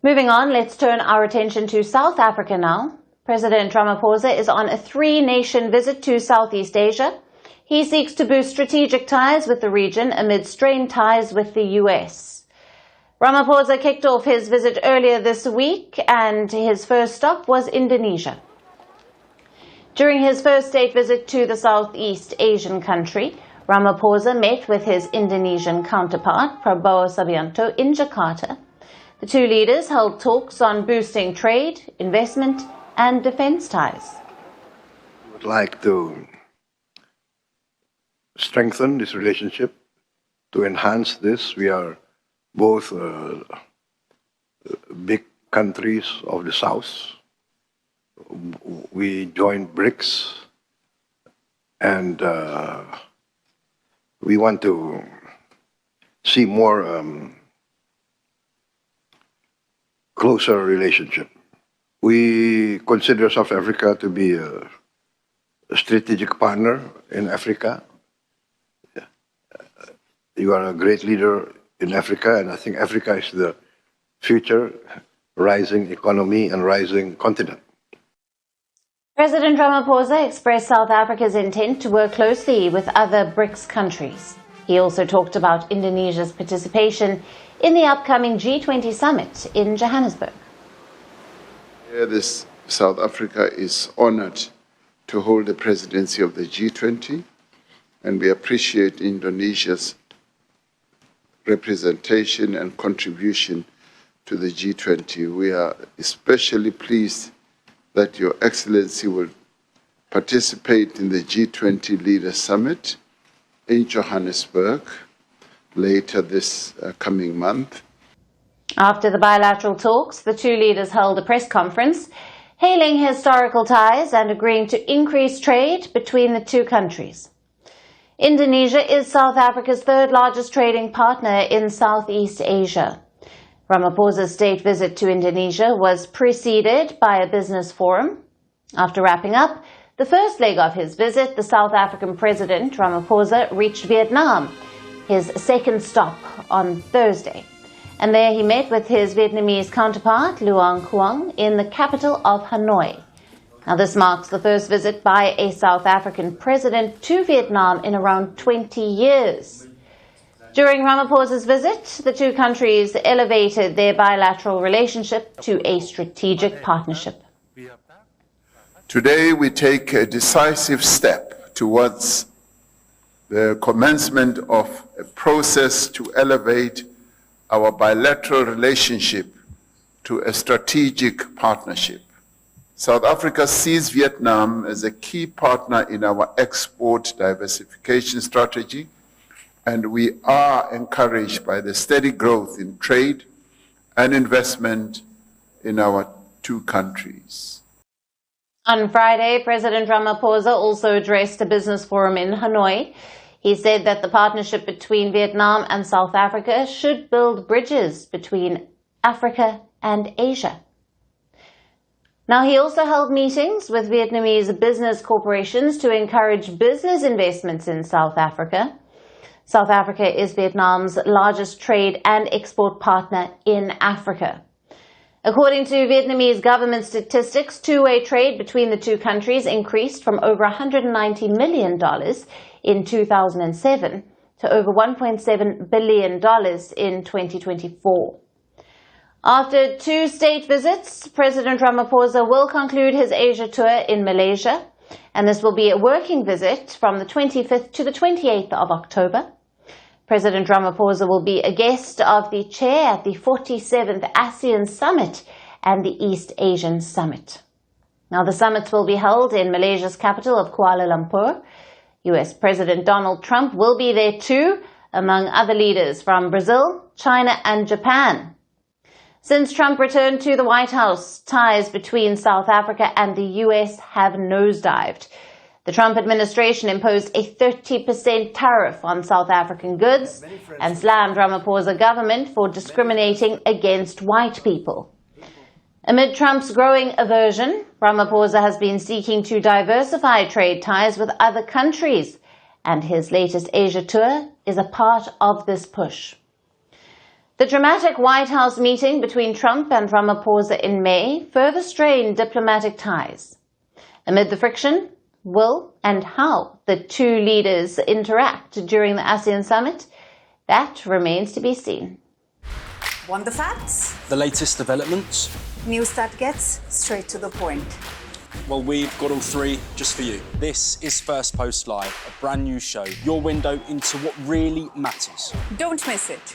Moving on, let's turn our attention to South Africa now. President Ramaphosa is on a three-nation visit to Southeast Asia. He seeks to boost strategic ties with the region amid strained ties with the US. Ramaphosa kicked off his visit earlier this week, and his first stop was Indonesia. During his first state visit to the Southeast Asian country, Ramaphosa met with his Indonesian counterpart, Prabowo Subianto, in Jakarta. The two leaders held talks on boosting trade, investment, and defense ties. We would like to strengthen this relationship, to enhance this. We are both big countries of the South. We joined BRICS, and we want to see more closer relationship. We consider South Africa to be a strategic partner in Africa. You are a great leader in Africa, and I think Africa is the future rising economy and rising continent. President Ramaphosa expressed South Africa's intent to work closely with other BRICS countries. He also talked about Indonesia's participation in the upcoming G20 summit in Johannesburg. South Africa is honored to hold the presidency of the G20, and we appreciate Indonesia's representation and contribution to the G20. We are especially pleased that Your Excellency will participate in the G20 Leaders Summit in Johannesburg later this coming month. After the bilateral talks, the two leaders held a press conference, hailing historical ties and agreeing to increase trade between the two countries. Indonesia is South Africa's third largest trading partner in Southeast Asia. Ramaphosa's state visit to Indonesia was preceded by a business forum. After wrapping up the first leg of his visit, the South African President Ramaphosa reached Vietnam, his second stop, on Thursday. And there he met with his Vietnamese counterpart, Luang Quang, in the capital of Hanoi. Now, this marks the first visit by a South African president to Vietnam in around 20 years. During Ramaphosa's visit, the two countries elevated their bilateral relationship to a strategic partnership. Today, we take a decisive step towards the commencement of a process to elevate our bilateral relationship to a strategic partnership. South Africa sees Vietnam as a key partner in our export diversification strategy, and we are encouraged by the steady growth in trade and investment in our two countries. On Friday, President Ramaphosa also addressed a business forum in Hanoi. He said that the partnership between Vietnam and South Africa should build bridges between Africa and Asia. Now, he also held meetings with Vietnamese business corporations to encourage business investments in South Africa. South Africa is Vietnam's largest trade and export partner in Africa. According to Vietnamese government statistics, two-way trade between the two countries increased from over $190 million in 2007 to over $1.7 billion in 2024. After two state visits, President Ramaphosa will conclude his Asia tour in Malaysia, and this will be a working visit from the 25th to the 28th of October. President Ramaphosa will be a guest of the chair at the 47th ASEAN Summit and the East Asian Summit. Now, the summits will be held in Malaysia's capital of Kuala Lumpur. US President Donald Trump will be there too, among other leaders from Brazil, China, and Japan. Since Trump returned to the White House, ties between South Africa and the US have nosedived. The Trump administration imposed a 30% tariff on South African goods and slammed Ramaphosa's government for discriminating against white people. Amid Trump's growing aversion, Ramaphosa has been seeking to diversify trade ties with other countries, and his latest Asia tour is a part of this push. The dramatic White House meeting between Trump and Ramaphosa in May further strained diplomatic ties. Amid the friction, will and how the two leaders interact during the ASEAN Summit, that remains to be seen. Want the facts? The latest developments? News that gets straight to the point. Well, we've got all three just for you. This is Firstpost Live, a brand new show, your window into what really matters. Don't miss it.